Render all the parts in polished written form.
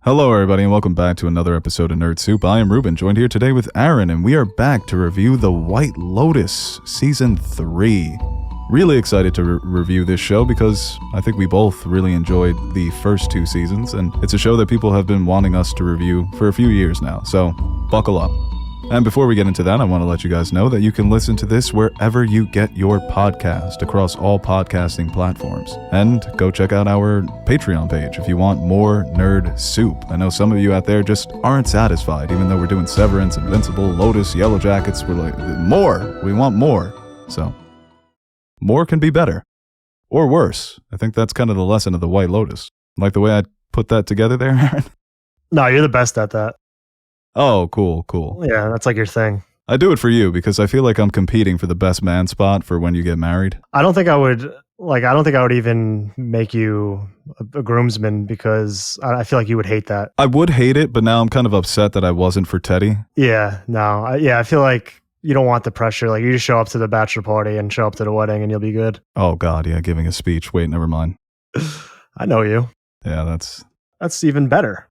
Hello, everybody, and welcome back to another episode of Nerd Soup. I am Reuben, joined here today with Aaron, and we are back to review The White Lotus, Season 3. Really excited to review this show because I think we both really enjoyed the first two seasons, and it's a show that people have been wanting us to review for a few years now, so buckle up. And before we get into that, I want to let you guys know that you can listen to this wherever you get your podcast across all podcasting platforms. And go check out our Patreon page if you want more Nerd Soup. I know some of you out there just aren't satisfied, even though we're doing Severance, Invincible, Lotus, Yellow Jackets. We're like, more! We want more. So, more can be better. Or worse. I think that's kind of the lesson of The White Lotus. Like the way I put that together there, Aaron? No, you're the best at that. Oh, cool. Yeah, that's like your thing. I do it for you because I feel like I'm competing for the best man spot for when you get married. I don't think I would even make you a groomsman because I feel like you would hate that. I would hate it, but now I'm kind of upset that I wasn't for Teddy. Yeah, no. I feel like you don't want the pressure. Like you just show up to the bachelor party and show up to the wedding and you'll be good. Oh, God, yeah, giving a speech. Wait, never mind. I know you. Yeah, that's even better.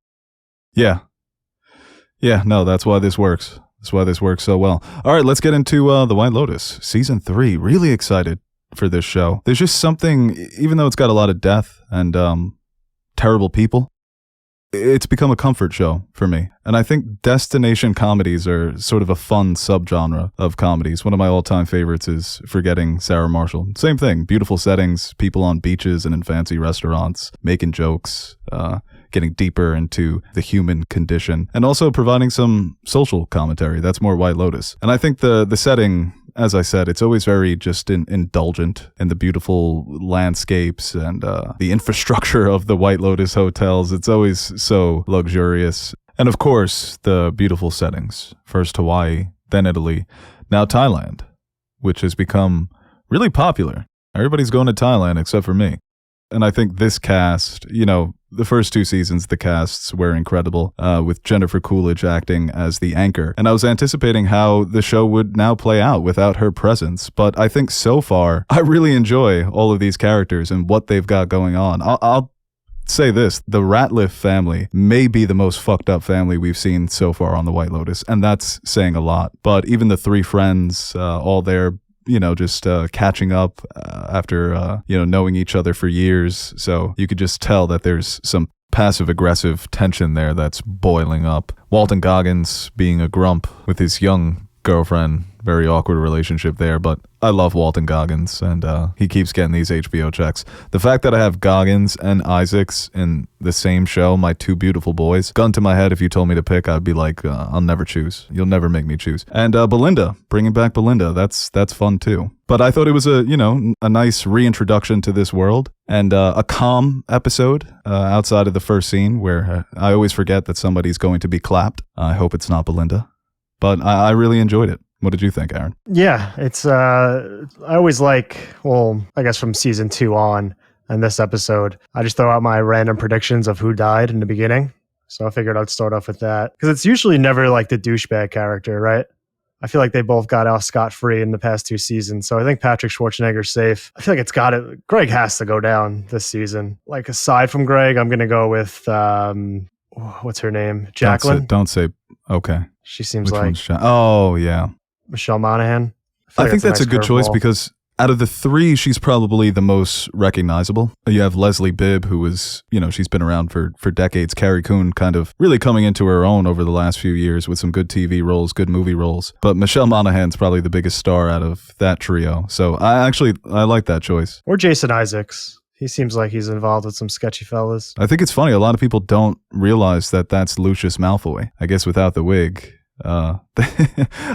Yeah, no, that's why this works. That's why this works so well. All right, let's get into The White Lotus, Season 3. Really excited for this show. There's just something, even though it's got a lot of death and terrible people, it's become a comfort show for me. And I think destination comedies are sort of a fun subgenre of comedies. One of my all-time favorites is Forgetting Sarah Marshall. Same thing, beautiful settings, people on beaches and in fancy restaurants, making jokes, getting deeper into the human condition, and also providing some social commentary. That's more White Lotus. And I think the setting, as I said, it's always very just indulgent in the beautiful landscapes and the infrastructure of the White Lotus hotels. It's always so luxurious. And of course, the beautiful settings. First Hawaii, then Italy, now Thailand, which has become really popular. Everybody's going to Thailand except for me. And I think this cast, the first two seasons, the casts were incredible, with Jennifer Coolidge acting as the anchor. And I was anticipating how the show would now play out without her presence. But I think so far, I really enjoy all of these characters and what they've got going on. I'll say this, the Ratliff family may be the most fucked up family we've seen so far on The White Lotus. And that's saying a lot. But even the three friends, all there, just catching up after, knowing each other for years. So you could just tell that there's some passive-aggressive tension there that's boiling up. Walton Goggins being a grump with his young girlfriend. Very awkward relationship there, but I love Walton Goggins, and he keeps getting these HBO checks. The fact that I have Goggins and Isaacs in the same show, my two beautiful boys, gun to my head, if you told me to pick, I'd be like, I'll never choose. You'll never make me choose. And Belinda, bringing back Belinda, that's fun too. But I thought it was a nice reintroduction to this world, and a calm episode outside of the first scene where I always forget that somebody's going to be clapped. I hope it's not Belinda, but I really enjoyed it. What did you think, Aaron? Yeah, it's, I always I guess from season 2 on and this episode, I just throw out my random predictions of who died in the beginning. So I figured I'd start off with that. Because it's usually never like the douchebag character, right? I feel like they both got off scot-free in the past 2 seasons. So I think Patrick Schwarzenegger's safe. I feel like Greg has to go down this season. Like aside from Greg, I'm going to go with, what's her name? Jacqueline? Don't say okay. She seems Which like... Oh, yeah. Michelle Monaghan. I think that's a good choice because out of the 3, she's probably the most recognizable. You have Leslie Bibb, who is, she's been around for decades. Carrie Coon kind of really coming into her own over the last few years with some good TV roles, good movie roles. But Michelle Monaghan's probably the biggest star out of that trio. So I like that choice. Or Jason Isaacs. He seems like he's involved with some sketchy fellas. I think it's funny. A lot of people don't realize that that's Lucius Malfoy. I guess without the wig. A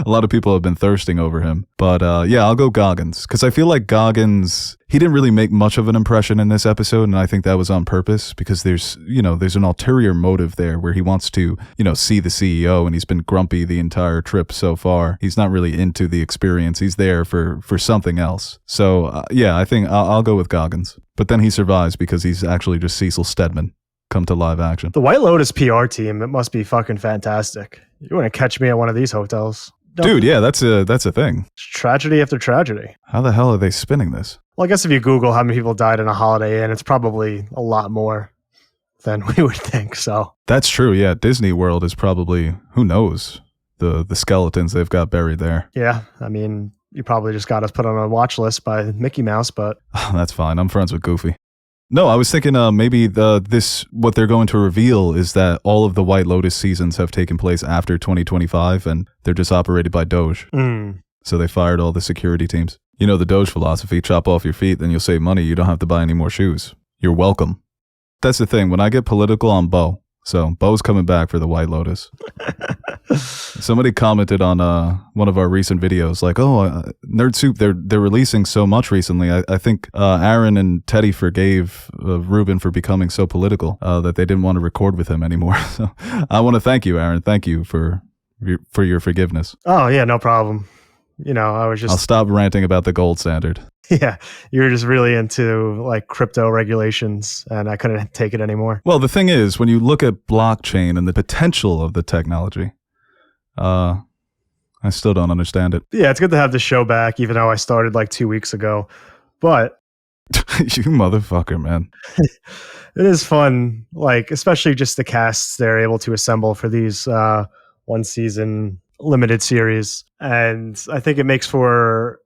lot of people have been thirsting over him, but I'll go Goggins because I feel like Goggins, he didn't really make much of an impression in this episode, and I think that was on purpose because there's an ulterior motive there where he wants to see the CEO, and he's been grumpy the entire trip so far. He's not really into the experience. He's there for something else. So I think I'll go with Goggins, but then he survives because he's actually just Cecil Stedman come to live action. The White Lotus PR team, it must be fucking fantastic. You want to catch me at one of these hotels? Dude, yeah, that's a thing. It's tragedy after tragedy. How the hell are they spinning this? Well, I guess if you Google how many people died in a Holiday Inn, it's probably a lot more. than we would think. So That's true. Yeah. Disney World is probably, who knows, the skeletons they've got buried there. yeah, I mean, you probably just got us put on a watch list by Mickey Mouse, but That's fine. I'm friends with Goofy. No, I was thinking maybe what they're going to reveal is that all of the White Lotus seasons have taken place after 2025 and they're just operated by Doge. So they fired all the security teams. You know the Doge philosophy, chop off your feet, then you'll save money. You don't have to buy any more shoes. You're welcome. That's the thing. When I get political, I'm Beau. So Beau's coming back for the White Lotus. Somebody commented on one of our recent videos, like, "Oh, Nerd Soup, they're releasing so much recently. I think Aaron and Teddy forgave Reuben for becoming so political that they didn't want to record with him anymore." So I want to thank you, Aaron. Thank you for your forgiveness. Oh yeah, no problem. I was just I'll stop ranting about the gold standard. Yeah, you were just really into like crypto regulations, and I couldn't take it anymore. Well, the thing is, when you look at blockchain and the potential of the technology, I still don't understand it. Yeah, it's good to have the show back, even though I started like 2 weeks ago. But you motherfucker, man. It is fun, like especially just the casts they're able to assemble for these one season limited series, and I think it makes for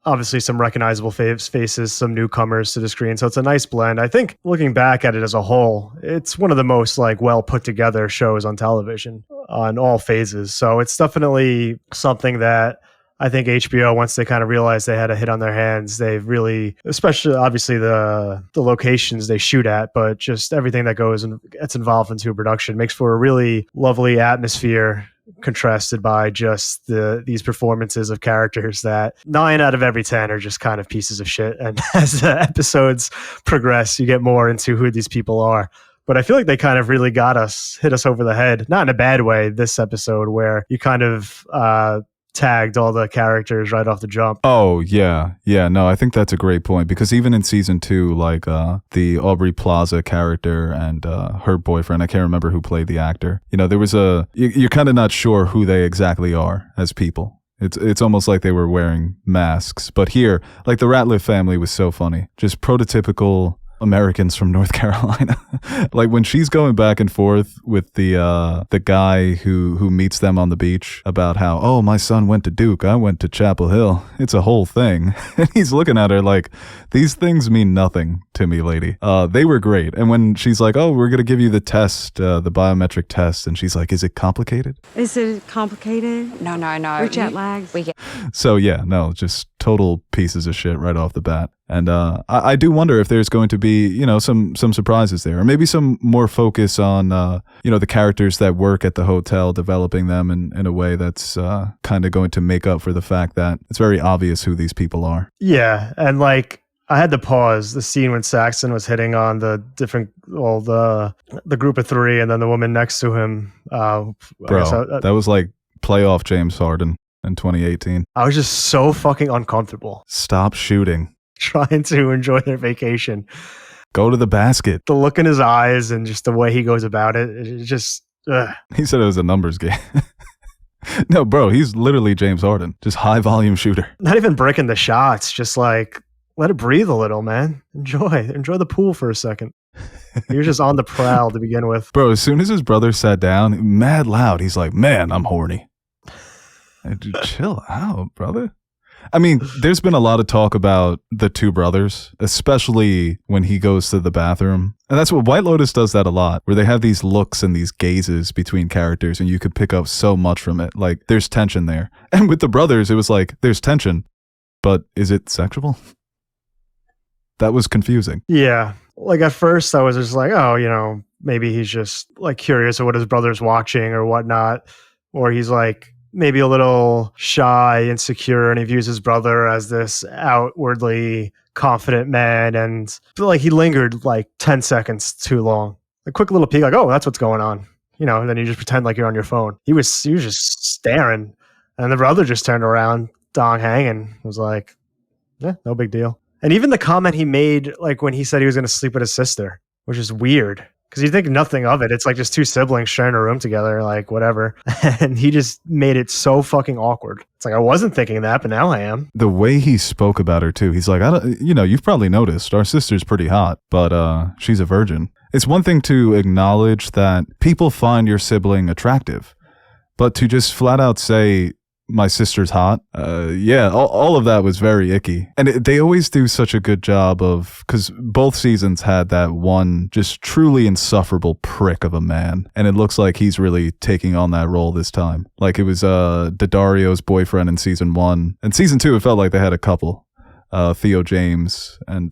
obviously some recognizable faces, some newcomers to the screen. So it's a nice blend. I think looking back at it as a whole, it's one of the most like well put together shows on television on all phases. So it's definitely something that I think HBO, once they kind of realized they had a hit on their hands, they've really, especially obviously the locations they shoot at, but just everything that goes and gets involved into a production makes for a really lovely atmosphere, contrasted by just these performances of characters that 9 out of every 10 are just kind of pieces of shit. And as the episodes progress, you get more into who these people are. But I feel like they kind of really hit us over the head, not in a bad way, this episode, where you kind of tagged all the characters right off the jump. Oh, yeah. Yeah, no, I think that's a great point, because even in season 2, like the Aubrey Plaza character and her boyfriend, I can't remember who played the actor. There was you're kind of not sure who they exactly are as people. It's almost like they were wearing masks. But here, like the Ratliff family was so funny. Just prototypical Americans from North Carolina. Like when she's going back and forth with the guy who meets them on the beach about how, oh, my son went to Duke, I went to Chapel Hill. It's a whole thing. And he's looking at her like, these things mean nothing to me, lady. They were great. And when she's like, oh, we're going to give you the test, the biometric test. And she's like, is it complicated? Is it complicated? No. We're jet lagged. So yeah, no, just total pieces of shit right off the bat. And I do wonder if there's going to be, some surprises there, or maybe some more focus on, the characters that work at the hotel, developing them in a way that's kind of going to make up for the fact that it's very obvious who these people are. Yeah, and like I had to pause the scene when Saxon was hitting on the group of 3, and then the woman next to him. Bro, that was like playoff James Harden in 2018. I was just so fucking uncomfortable. Stop shooting. Trying to enjoy their vacation. Go to the basket. The look in his eyes and just the way he goes about it, it's just... He said it was a numbers game. No, bro, he's literally James Harden. Just high volume shooter. Not even breaking the shots. Just like, let it breathe a little, man. Enjoy the pool for a second. He was just on the prowl to begin with. Bro, as soon as his brother sat down, mad loud, he's like, man, I'm horny. Dude, chill out, brother. I mean, there's been a lot of talk about the 2 brothers, especially when he goes to the bathroom. And that's what White Lotus does, that a lot, where they have these looks and these gazes between characters, and you could pick up so much from it. Like, there's tension there. And with the brothers, it was like, there's tension, but is it sexual? That was confusing. Yeah. Like at first I was just like, oh, maybe he's just like curious of what his brother's watching or whatnot. Or he's like, maybe a little shy, insecure, and he views his brother as this outwardly confident man. And like he lingered like 10 seconds too long. A quick little peek, like, oh, that's what's going on. And then you just pretend like you're on your phone. He was just staring. And the brother just turned around, dong hanging, was like, yeah, no big deal. And even the comment he made, like when he said he was going to sleep with his sister, which is weird. Because you think nothing of it. It's like just 2 siblings sharing a room together, like whatever. And he just made it so fucking awkward. It's like, I wasn't thinking that, but now I am. The way he spoke about her too, he's like, you've probably noticed our sister's pretty hot, but she's a virgin. It's one thing to acknowledge that people find your sibling attractive, but to just flat out say, my sister's hot. All of that was very icky. And they always do such a good job of, because both seasons had that one just truly insufferable prick of a man. And it looks like he's really taking on that role this time. Like it was Daddario's boyfriend in season 1. And season 2, it felt like they had a couple. Theo James and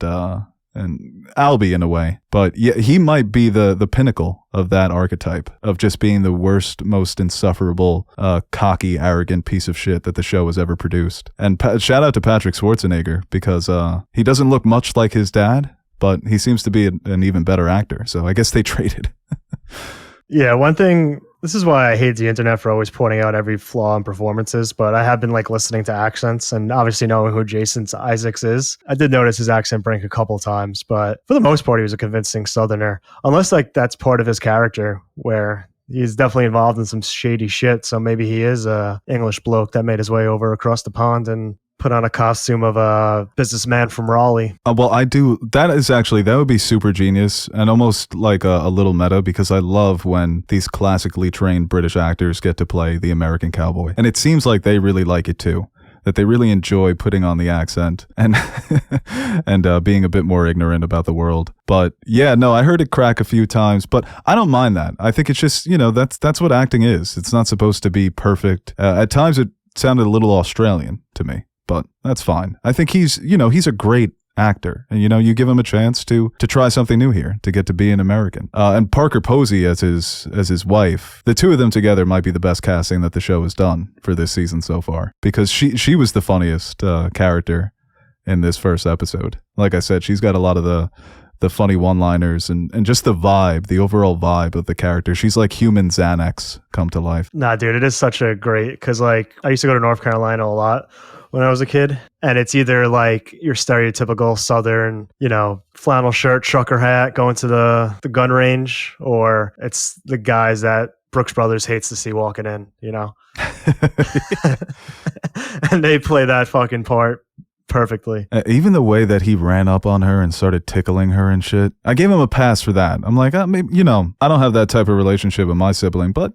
Albie in a way. But yeah, he might be the pinnacle of that archetype of just being the worst, most insufferable, cocky, arrogant piece of shit that the show has ever produced. And shout out to Patrick Schwarzenegger, because he doesn't look much like his dad, but he seems to be an even better actor. So I guess they traded. Yeah, one thing, this is why I hate the internet for always pointing out every flaw in performances, but I have been like listening to accents and obviously knowing who Jason Isaacs is. I did notice his accent break a couple times, but for the most part, he was a convincing Southerner. Unless like that's part of his character where he's definitely involved in some shady shit. So maybe he is a English bloke that made his way over across the pond and put on a costume of a businessman from Raleigh. Well, that would be super genius and almost like a little meta, because I love when these classically trained British actors get to play the American cowboy. And it seems like they really like it too, that they really enjoy putting on the accent and and being a bit more ignorant about the world. But yeah, no, I heard it crack a few times, but I don't mind that. I think it's just, that's what acting is. It's not supposed to be perfect. At times it sounded a little Australian to me. But that's fine. I think he's a great actor. And, you give him a chance to try something new here, to get to be an American. And Parker Posey as his wife, the two of them together might be the best casting that the show has done for this season so far. Because she was the funniest character in this first episode. Like I said, she's got a lot of the funny one-liners and just the overall vibe of the character. She's like human Xanax come to life. Nah, dude, it is such a great, because like I used to go to North Carolina a lot when I was a kid, and it's either like your stereotypical Southern, flannel shirt, trucker hat, going to the gun range, or it's the guys that Brooks Brothers hates to see walking in, and they play that fucking part perfectly. Even the way that he ran up on her and started tickling her and shit, I gave him a pass for that. I'm like, maybe, I don't have that type of relationship with my sibling, but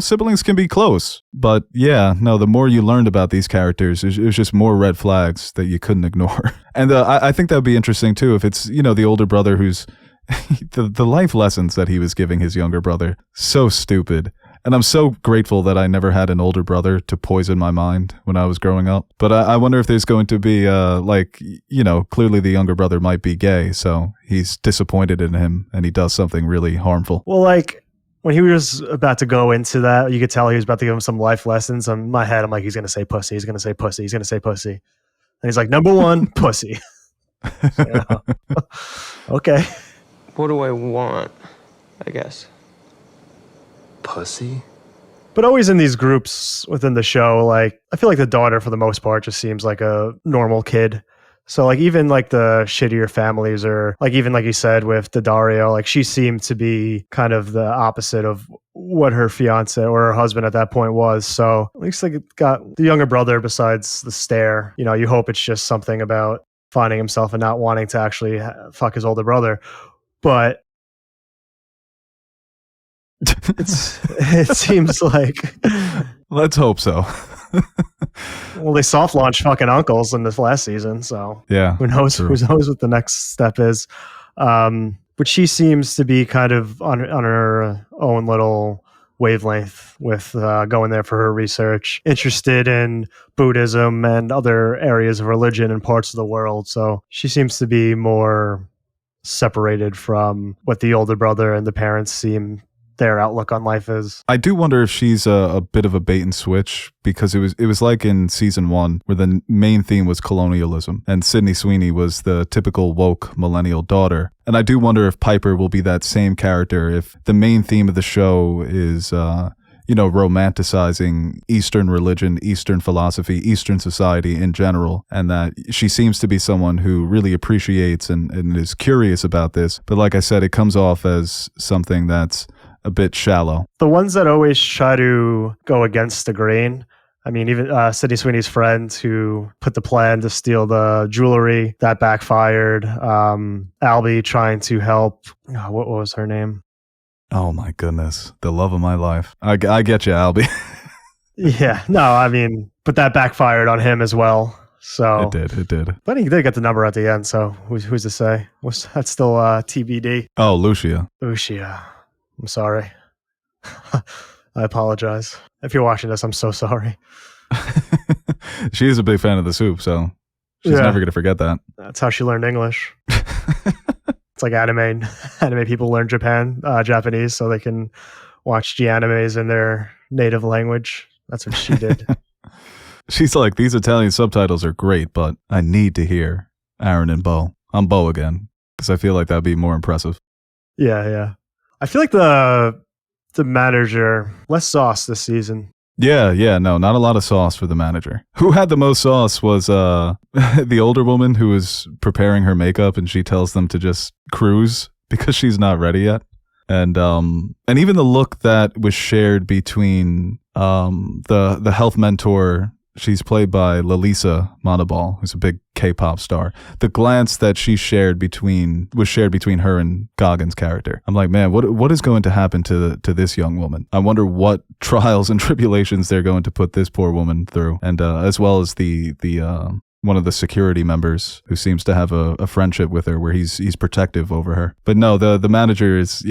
siblings can be close. But yeah, no, the more you learned about these characters, it was just more red flags that you couldn't ignore. And I think that'd be interesting too if it's the older brother who's the life lessons that he was giving his younger brother, so stupid. And I'm so grateful that I never had an older brother to poison my mind when I was growing up. But I wonder if there's going to be, clearly the younger brother might be gay, so he's disappointed in him and he does something really harmful. Well, like, when he was about to go into that, you could tell he was about to give him some life lessons. In my head, I'm like, he's going to say pussy, he's going to say pussy, he's going to say pussy. And he's like, number one, pussy. Okay. What do I want, I guess? Pussy? But always in these groups within the show, like, I feel like the daughter, for the most part, just seems like a normal kid. So, like, even, like, the shittier families, or, like, even, like you said, with Daddario, like, she seemed to be kind of the opposite of what her fiance or her husband at that point was. So, at least, like, it got the younger brother, besides the stare, you hope it's just something about finding himself and not wanting to actually fuck his older brother. But it seems like, let's hope so. Well, they soft launched fucking uncles in this last season, so yeah, who knows what the next step is. But she seems to be kind of on her own little wavelength with going there for her research, interested in Buddhism and other areas of religion in parts of the world. So she seems to be more separated from what the older brother and the parents seem their outlook on life is. I do wonder if she's a bit of a bait and switch, because it was like in season 1 where the main theme was colonialism and Sydney Sweeney was the typical woke millennial daughter. And I do wonder if Piper will be that same character, if the main theme of the show is romanticizing Eastern religion, Eastern philosophy, Eastern society in general, and that she seems to be someone who really appreciates and is curious about this. But like I said, it comes off as something that's a bit shallow. The ones that always try to go against the grain, I mean, even Sydney Sweeney's friend who put the plan to steal the jewelry, that backfired. Albie trying to help. Oh, what was her name? Oh my goodness. The love of my life. I get you, Albie. Yeah. No, I mean, but that backfired on him as well. So It did. But he did get the number at the end, so who's to say? That's still TBD. Oh, Lucia. Lucia. I'm sorry. I apologize. If you're watching this, I'm so sorry. She is a big fan of the soup, so she's never going to forget that. That's how she learned English. It's like anime people learn Japanese so they can watch the animes in their native language. That's what she did. She's like, these Italian subtitles are great, but I need to hear Aaron and Beau. I'm Beau again, because I feel like that'd be more impressive. Yeah. I feel like the manager, less sauce this season. Yeah, no, not a lot of sauce for the manager. Who had the most sauce was the older woman who was preparing her makeup, and she tells them to just cruise because she's not ready yet. And even the look that was shared between the health mentor. She's played by Lalisa Manabal, who's a big K-pop star. The glance that was shared between her and Goggins' character. I'm like, man, what is going to happen to this young woman? I wonder what trials and tribulations they're going to put this poor woman through, and as well as the one of the security members who seems to have a friendship with her, where he's protective over her. But no, the manager is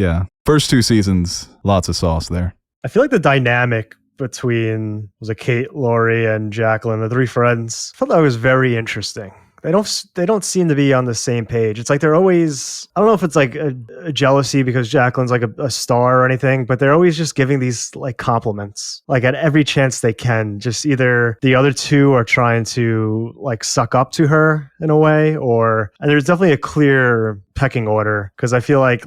first 2 seasons, lots of sauce there. I feel like the dynamic between Kate, Lori, and Jacqueline, the 3 friends, I thought that was very interesting. They don't seem to be on the same page. It's like they're always, I don't know if it's like a jealousy because Jacqueline's like a star or anything, but they're always just giving these like compliments, like at every chance they can. Just either the other 2 are trying to like suck up to her in a way, and there's definitely a clear pecking order, because I feel like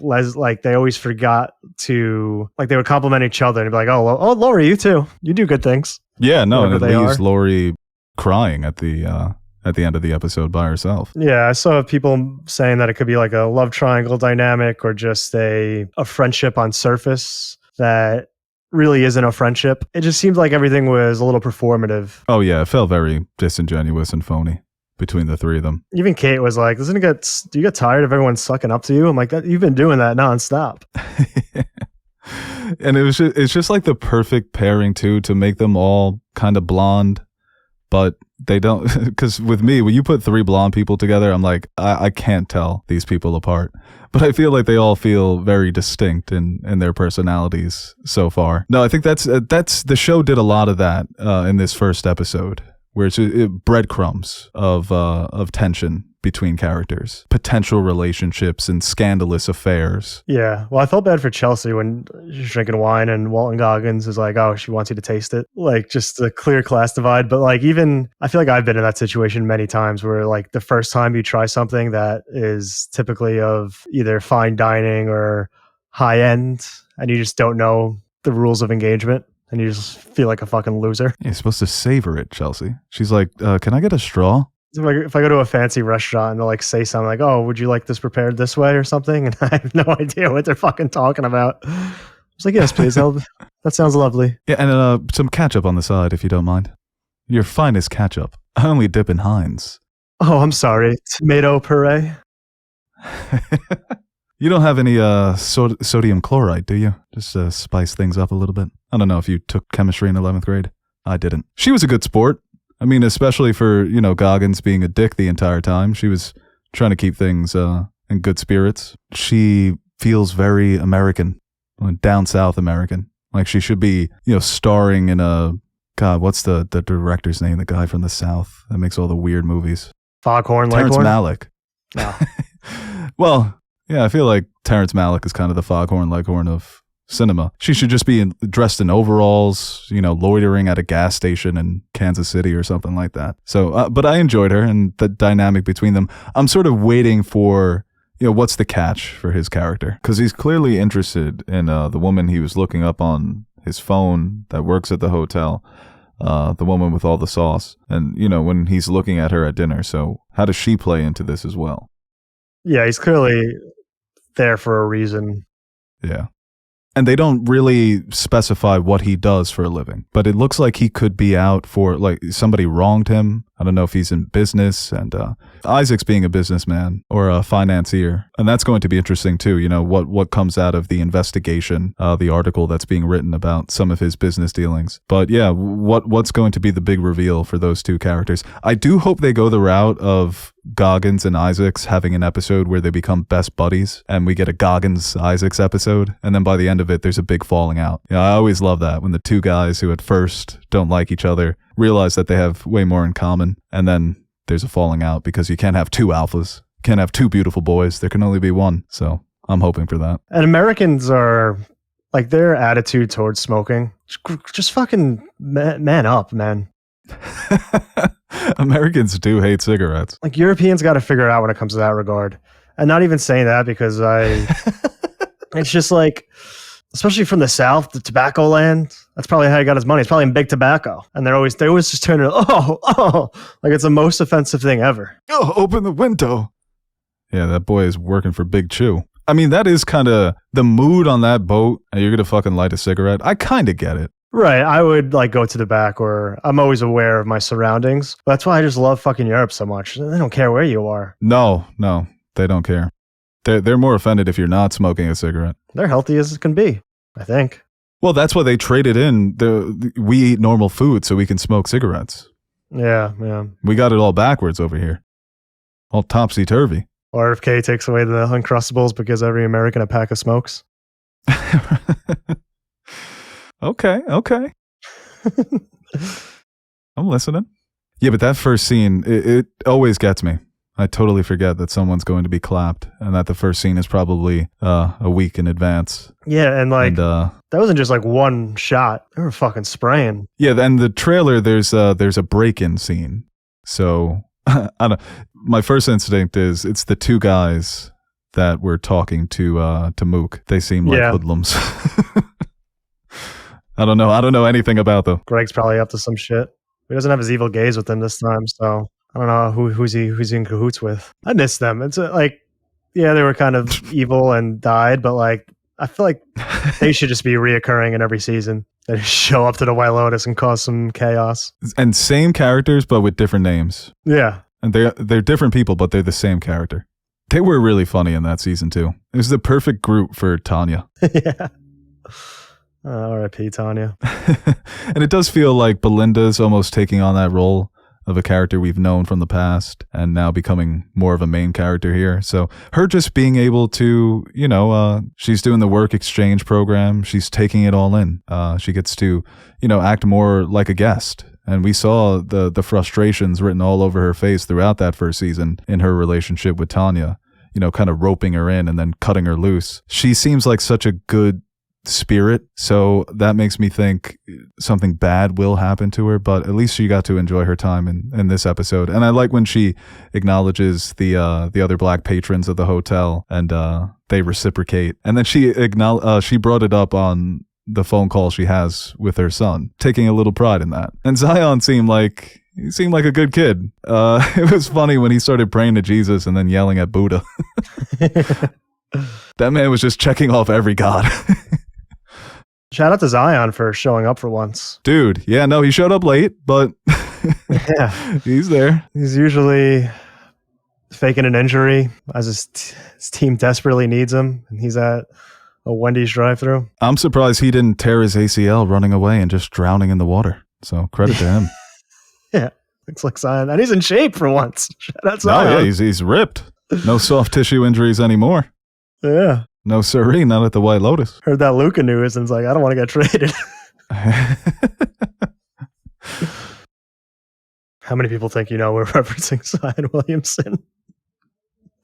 they always forgot to, like, they would compliment each other and be like, oh, Lori, you too, you do good things. Yeah, no, and it leaves Lori crying at the end of the episode by herself. Yeah, I saw people saying that it could be like a love triangle dynamic, or just a friendship on surface that really isn't a friendship. It just seemed like everything was a little performative. Oh yeah, it felt very disingenuous and phony between the 3 of them. Even Kate was like, do you get tired of everyone sucking up to you? I'm like, you've been doing that nonstop. And it's just like the perfect pairing too, to make them all kind of blonde, but they don't, because with me, when you put 3 blonde people together, I'm like, I can't tell these people apart. But I feel like they all feel very distinct in their personalities so far. No, I think that's the show did a lot of that in this first episode, where it's breadcrumbs of tension between characters, potential relationships, and scandalous affairs. Yeah, well, I felt bad for Chelsea when she's drinking wine and Walton Goggins is like, oh, she wants you to taste it. Like, just a clear class divide. But like, even, I feel like I've been in that situation many times where like the first time you try something that is typically of either fine dining or high end, and you just don't know the rules of engagement, and you just feel like a fucking loser. You're supposed to savor it, Chelsea. She's like, can I get a straw? If I go to a fancy restaurant and they'll like say something like, oh, would you like this prepared this way or something? And I have no idea what they're fucking talking about. I was like, yes, please. That sounds lovely. Yeah, and some ketchup on the side, if you don't mind. Your finest ketchup. I only dip in Heinz. Oh, I'm sorry. Tomato puree? You don't have any sodium chloride, do you? Just spice things up a little bit. I don't know if you took chemistry in 11th grade. I didn't. She was a good sport. I mean, especially for, Goggins being a dick the entire time. She was trying to keep things in good spirits. She feels very American, down south American. Like she should be, starring in God, what's the director's name? The guy from the South that makes all the weird movies. Foghorn Terrence Leghorn? Malick. No. Well, yeah, I feel like Terrence Malick is kind of the Foghorn Leghorn of cinema. She should just be dressed in overalls, loitering at a gas station in Kansas City or something like that. So, but I enjoyed her and the dynamic between them. I'm sort of waiting for, what's the catch for his character? Because he's clearly interested in the woman he was looking up on his phone that works at the hotel, the woman with all the sauce. And, when he's looking at her at dinner. So how does she play into this as well? Yeah, he's clearly there for a reason. Yeah. And they don't really specify what he does for a living, but it looks like he could be out for, like, somebody wronged him. I don't know if he's in business, and Isaac's being a businessman or a financier. And that's going to be interesting too. You know, what comes out of the investigation, the article that's being written about some of his business dealings. But yeah, what's going to be the big reveal for those two characters? I do hope they go the route of Goggins and Isaacs having an episode where they become best buddies, and we get a Goggins Isaacs episode, and then by the end of it there's a big falling out. Yeah, I always love that when the two guys who at first don't like each other realize that they have way more in common, and then there's a falling out because you can't have two alphas, can't have two beautiful boys, there can only be one. So I'm hoping for that. And Americans are like, their attitude towards smoking, just fucking man up, man. Americans do hate cigarettes. Like, Europeans got to figure it out when it comes to that regard. And not even saying that because it's just like, especially from the South, the tobacco land, that's probably how he got his money. It's probably in big tobacco. And they always just turn it, like it's the most offensive thing ever. Oh, open the window. Yeah, that boy is working for Big Chew. I mean, that is kind of the mood on that boat, and you're going to fucking light a cigarette. I kind of get it. Right. I would like go to the back, or I'm always aware of my surroundings. But that's why I just love fucking Europe so much. They don't care where you are. No, they don't care. They're more offended if you're not smoking a cigarette. They're healthy as it can be, I think. Well, that's why they traded in. We eat normal food so we can smoke cigarettes. Yeah. We got it all backwards over here. All topsy-turvy. RFK takes away the Uncrustables because every American a pack of smokes. Okay. I'm listening. Yeah, but that first scene, it always gets me. I totally forget that someone's going to be clapped, and that the first scene is probably a week in advance. Yeah, and like that wasn't just like one shot; they were fucking spraying. Yeah, then the trailer, there's a break-in scene. So I don't. My first instinct is it's the two guys that were talking to Mook. They seem like hoodlums. I don't know anything about them. Greg's probably up to some shit. He doesn't have his evil gaze with him this time, so I don't know who's he in cahoots with. I miss them. It's like, yeah, they were kind of evil and died, but like I feel like they should just be reoccurring in every season. They just show up to the White Lotus and cause some chaos. And same characters, but with different names. Yeah, and they're different people, but they're the same character. They were really funny in that season too. It was the perfect group for Tanya. Yeah. R.I.P. Tanya. And it does feel like Belinda's almost taking on that role of a character we've known from the past and now becoming more of a main character here. So her just being able to, she's doing the work exchange program. She's taking it all in. She gets to, act more like a guest. And we saw the frustrations written all over her face throughout that first season in her relationship with Tanya, kind of roping her in and then cutting her loose. She seems like such a good spirit, so that makes me think something bad will happen to her, but at least she got to enjoy her time in this episode. And I like when she acknowledges the other black patrons of the hotel, and they reciprocate, and then she brought it up on the phone call she has with her son, taking a little pride in that. And Zion seemed like a good kid. It was funny when he started praying to Jesus and then yelling at Buddha. That man was just checking off every god. Shout out to Zion for showing up for once. Dude, yeah, no, he showed up late, but yeah, he's there. He's usually faking an injury as his team desperately needs him, and he's at a Wendy's drive-thru. I'm surprised he didn't tear his ACL running away and just drowning in the water. So credit to him. Yeah, looks like Zion, and he's in shape for once. Shout out Zion. Oh yeah, he's ripped. No soft tissue injuries anymore. Yeah. No siree, not at the White Lotus. Heard that Luka news and it's like, I don't want to get traded. How many people think we're referencing Zion Williamson?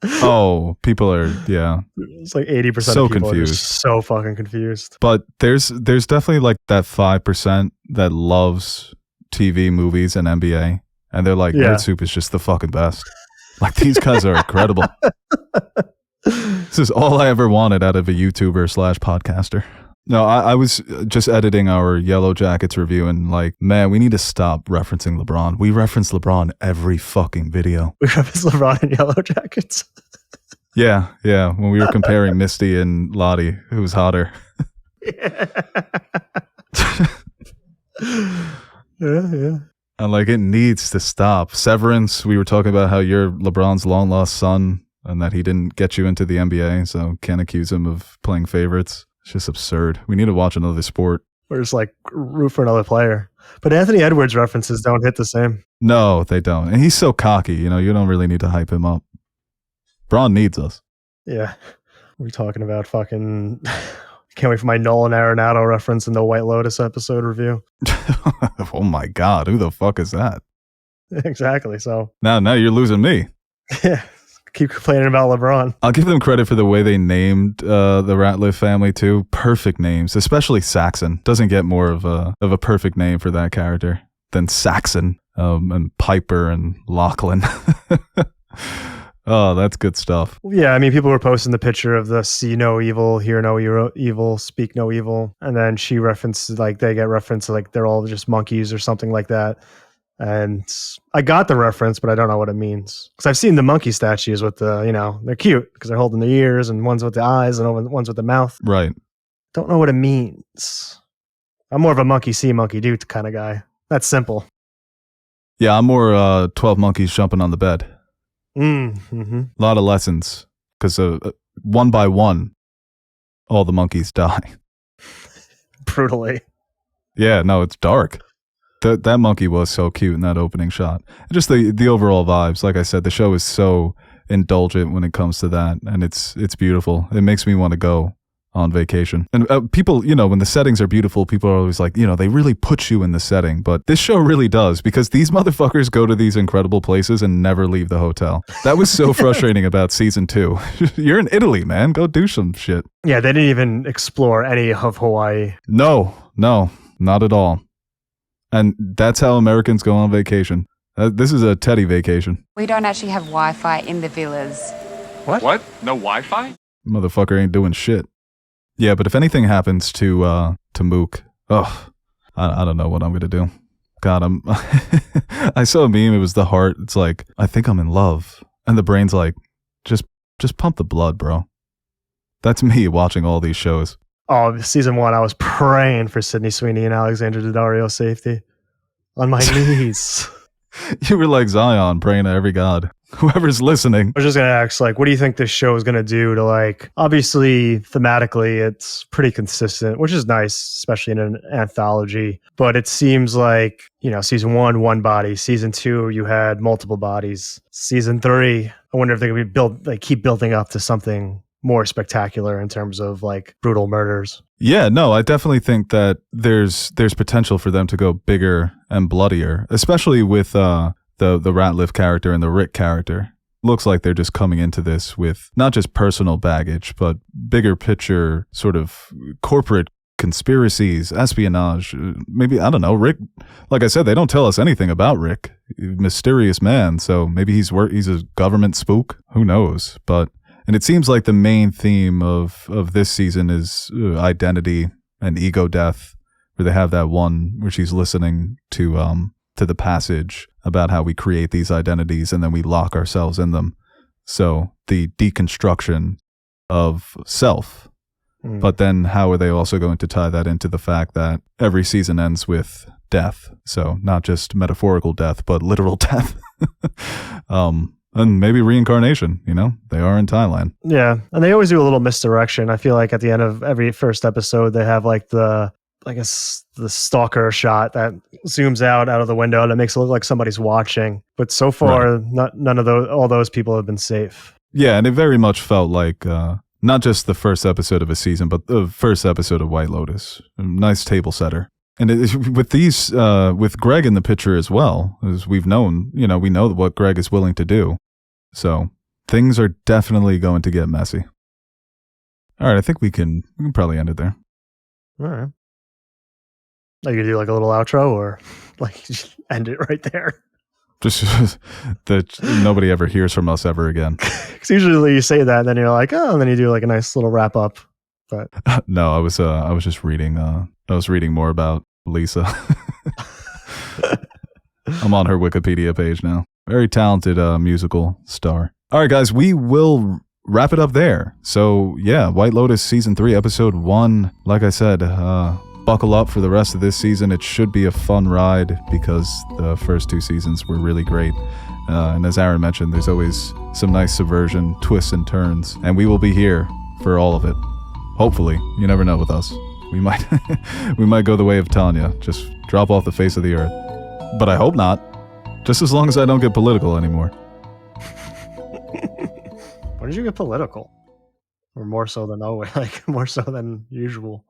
Oh, people are, yeah. It's like 80% so of people confused. are just so fucking confused. But there's definitely like that 5% that loves TV, movies, and NBA. And they're like, Red Soup is just the fucking best. Like, these guys are incredible. This is all I ever wanted out of a YouTuber/podcaster. No, I was just editing our Yellow Jackets review and like, man, we need to stop referencing LeBron. We reference LeBron every fucking video. We reference LeBron in Yellow Jackets. Yeah. When we were comparing Misty and Lottie, who was hotter? Yeah. And like it needs to stop. Severance, we were talking about how you're LeBron's long lost son and that he didn't get you into the NBA, so can't accuse him of playing favorites. It's just absurd. We need to watch another sport. Or just like root for another player. But Anthony Edwards references don't hit the same. No, they don't. And he's so cocky, you don't really need to hype him up. Braun needs us. Yeah. We're talking about fucking... Can't wait for my Nolan Arenado reference in the White Lotus episode review. Oh my God, who the fuck is that? Exactly, so... Now you're losing me. Yeah, keep complaining about LeBron. I'll give them credit for the way they named the Ratliff family too. Perfect names, especially Saxon. Doesn't get more of a perfect name for that character than Saxon and Piper and Lachlan. Oh, that's good stuff. Yeah, I mean, people were posting the picture of the see no evil, hear no evil, speak no evil. And then she referenced, like, they get referenced, like, they're all just monkeys or something like that. And I got the reference, but I don't know what it means. Because I've seen the monkey statues with the, they're cute because they're holding the ears and one's with the eyes and one's with the mouth. Right. Don't know what it means. I'm more of a monkey see, monkey do kind of guy. That's simple. Yeah, I'm more 12 monkeys jumping on the bed. Mm-hmm. A lot of lessons because one by one, all the monkeys die. Brutally. Yeah, no, it's dark. That monkey was so cute in that opening shot. Just the overall vibes. Like I said, the show is so indulgent when it comes to that, and it's beautiful. It makes me want to go on vacation. And people, when the settings are beautiful, people are always like, they really put you in the setting. But this show really does, because these motherfuckers go to these incredible places and never leave the hotel. That was so frustrating about season 2. You're in Italy, man. Go do some shit. Yeah, they didn't even explore any of Hawaii. No, not at all. And that's how Americans go on vacation. This is a Teddy vacation. We don't actually have Wi-Fi in the villas. What? No Wi-Fi? Motherfucker ain't doing shit. Yeah, but if anything happens to Mook, I don't know what I'm gonna do. God, I saw a meme. It was the heart. It's like, I think I'm in love, and the brain's like, just pump the blood, bro. That's me watching all these shows. Oh, season 1, I was praying for Sydney Sweeney and Alexandra Daddario's safety on my knees. You were like Zion praying to every god. Whoever's listening. I was just going to ask, like, what do you think this show is going to do to, like, obviously, thematically, it's pretty consistent, which is nice, especially in an anthology. But it seems like, season 1, one body. Season 2, you had multiple bodies. Season 3, I wonder if they're going to be keep building up to something more spectacular in terms of, like, brutal murders. Yeah, no, I definitely think that there's potential for them to go bigger and bloodier, especially with the Ratliff character and the Rick character. Looks like they're just coming into this with not just personal baggage, but bigger picture sort of corporate conspiracies, espionage. Maybe, I don't know, Rick, like I said, they don't tell us anything about Rick. Mysterious man, so maybe he's a government spook. Who knows? And it seems like the main theme of this season is identity and ego death, where they have that one where she's listening to the passage about how we create these identities and then we lock ourselves in them. So the deconstruction of self. But then how are they also going to tie that into the fact that every season ends with death? So not just metaphorical death, but literal death. And maybe reincarnation, they are in Thailand. Yeah. And they always do a little misdirection. I feel like at the end of every first episode, they have like the stalker shot that zooms out of the window and it makes it look like somebody's watching. But so far, none of all those people have been safe. Yeah. And it very much felt like not just the first episode of a season, but the first episode of White Lotus. A nice table setter. And with Greg in the picture as well, as we've known, we know what Greg is willing to do. So things are definitely going to get messy. All right, I think we can probably end it there. All right. Are you gonna do like a little outro or like just end it right there? Just that nobody ever hears from us ever again. Because usually you say that, and then you're like, oh, and then you do like a nice little wrap up. But no, I was just reading. I was reading more about Lisa. I'm on her Wikipedia page now. Very talented musical star. All right, guys, we will wrap it up there. So yeah, White Lotus season 3, episode 1. Like I said, buckle up for the rest of this season. It should be a fun ride because the first 2 seasons were really great. And as Aaron mentioned, there's always some nice subversion, twists and turns, and we will be here for all of it. Hopefully. You never know with us. We might we might go the way of Tanya, just drop off the face of the earth. But I hope not. Just as long as I don't get political anymore. When did you get political? Or more so than always, like more so than usual?